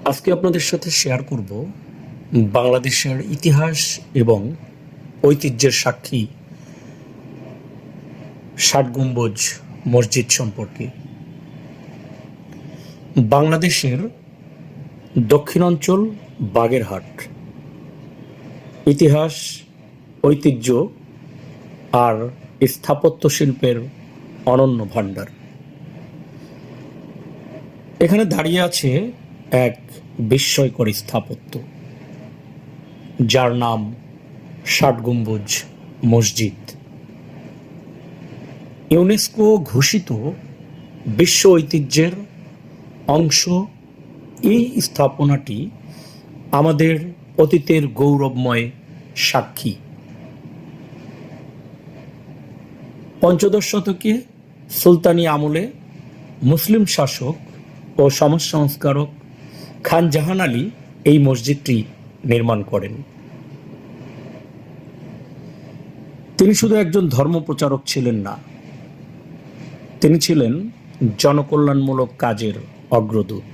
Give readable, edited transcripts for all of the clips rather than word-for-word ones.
আজকে আপনাদের সাথে শেয়ার করব বাংলাদেশের ইতিহাস এবং ঐতিহ্যের সাক্ষী ষাট গম্বুজ মসজিদ সম্পর্কে। বাংলাদেশের দক্ষিণাঞ্চল বাগেরহাট ইতিহাস, ঐতিহ্য আর স্থাপত্য শিল্পের অনন্য ভাণ্ডার। এখানে দাঁড়িয়ে আছে এক বিস্ময়কর স্থাপত্য, যার নাম ষাট গম্বুজ মসজিদ। ইউনেস্কো ঘোষিত বিশ্ব ঐতিহ্যের অংশ এই স্থাপনাটি আমাদের অতীতের গৌরবময় সাক্ষী। পঞ্চদশ শতকে সুলতানি আমলে মুসলিম শাসক ও সমাজ সংস্কারক খান জাহান আলী এই মসজিদটি নির্মাণ করেন। তিনি শুধু একজন ধর্মপ্রচারক ছিলেন না, তিনি ছিলেন জনকল্যাণমূলক কাজের অগ্রদূত।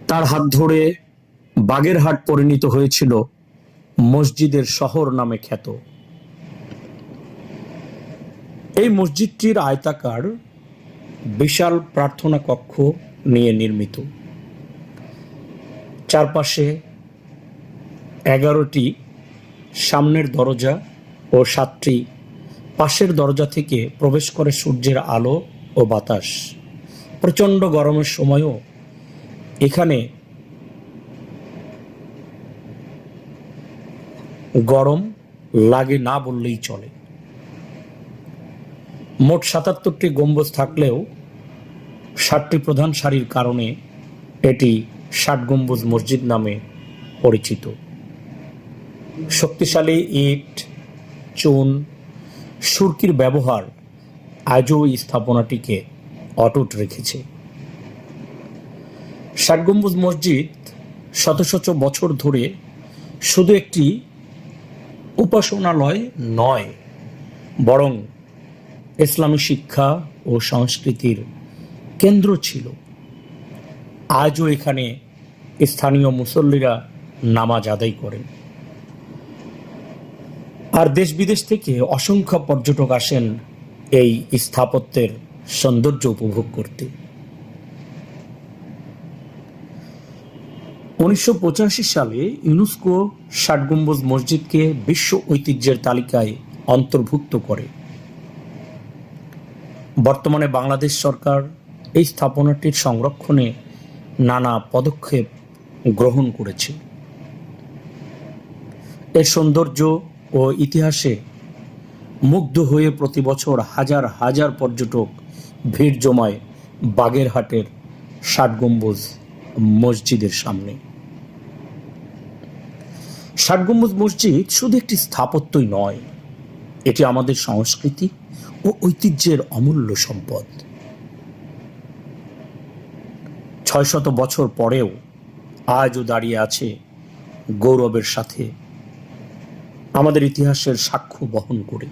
তার হাত ধরে বাগেরহাট পরিণত হয়েছিল মসজিদের শহর নামে খ্যাত। এই মসজিদটির আয়তাকার বিশাল প্রার্থনা কক্ষ নিয়ে নির্মিত। চারপাশে 11টি সামনের দরজা ও 7টি পাশের দরজা থেকে প্রবেশ করে সূর্যের আলো ও বাতাস। প্রচণ্ড গরমের সময়ও এখানে গরম লাগে না বললেই চলে। মোট 77টি গম্বুজ থাকলেও 7টি প্রধান সারির কারণে এটি ষাট গম্বুজ মসজিদ নামে পরিচিত। শক্তিশালী ইট, চুন, সুরকির ব্যবহার আজও এই স্থাপনাটিকে অটুট রেখেছে। ষাট গম্বুজ মসজিদ শত শত বছর ধরে শুধু একটি উপাসনালয় নয়, বরং ইসলামী শিক্ষা ও সংস্কৃতির কেন্দ্র ছিল। আজও এখানে স্থানীয় মুসল্লিরা নামাজ আদায় করেন, আর দেশ বিদেশ থেকে অসংখ্য পর্যটক আসেন এই স্থাপত্যের সৌন্দর্য উপভোগ করতে। 1985 সালে ইউনেস্কো ষাট গম্বুজ মসজিদকে বিশ্ব ঐতিহ্যের তালিকায় অন্তর্ভুক্ত করে। বর্তমানে বাংলাদেশ সরকার এই স্থাপনাটির সংরক্ষণে নানা পদক্ষেপ গ্রহণ করেছে। এর সৌন্দর্য ও ইতিহাসে মুগ্ধ হয়ে প্রতি বছর হাজার হাজার পর্যটক ভিড় জমায় বাগেরহাটের ষাট গম্বুজ মসজিদের সামনে। ষাট গম্বুজ মসজিদ শুধু একটি স্থাপত্যই নয়, এটি আমাদের সংস্কৃতি ও ঐতিহ্যের অমূল্য সম্পদ। 600 বছর পরেও আজও দাঁড়িয়ে আছে গৌরবের সাথে, আমাদের ইতিহাসের সাক্ষ্য বহন করে।